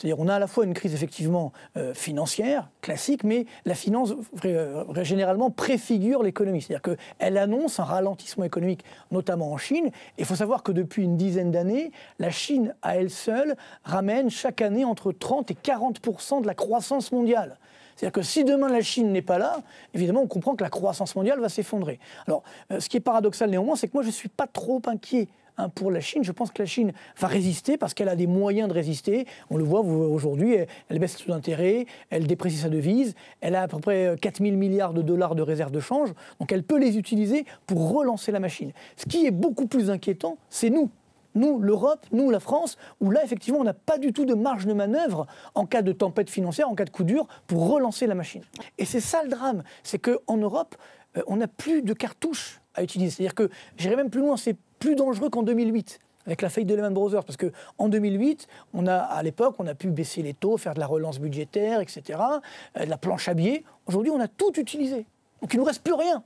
C'est-à-dire on a à la fois une crise effectivement financière, classique, mais la finance généralement préfigure l'économie. C'est-à-dire qu'elle annonce un ralentissement économique, notamment en Chine. Et il faut savoir que depuis une dizaine d'années, la Chine, à elle seule, ramène chaque année entre 30 et 40% de la croissance mondiale. C'est-à-dire que si demain la Chine n'est pas là, évidemment on comprend que la croissance mondiale va s'effondrer. Alors ce qui est paradoxal néanmoins, c'est que moi je ne suis pas trop inquiet pour la Chine. Je pense que la Chine va résister parce qu'elle a des moyens de résister. On le voit aujourd'hui, elle baisse ses taux d'intérêt, elle déprécie sa devise, elle a à peu près 4 000 milliards de dollars de réserves de change, donc elle peut les utiliser pour relancer la machine. Ce qui est beaucoup plus inquiétant, c'est nous. Nous, l'Europe, nous, la France, où là, effectivement, on n'a pas du tout de marge de manœuvre en cas de tempête financière, en cas de coup dur, pour relancer la machine. Et c'est ça le drame, c'est qu'en Europe, on n'a plus de cartouches à utiliser. C'est-à-dire que, j'irai même plus loin, c'est plus dangereux qu'en 2008. Avec la faillite de Lehman Brothers, parce qu'en 2008, à l'époque, on a pu baisser les taux, faire de la relance budgétaire, etc., de la planche à billets. Aujourd'hui, on a tout utilisé. Donc il ne nous reste plus rien.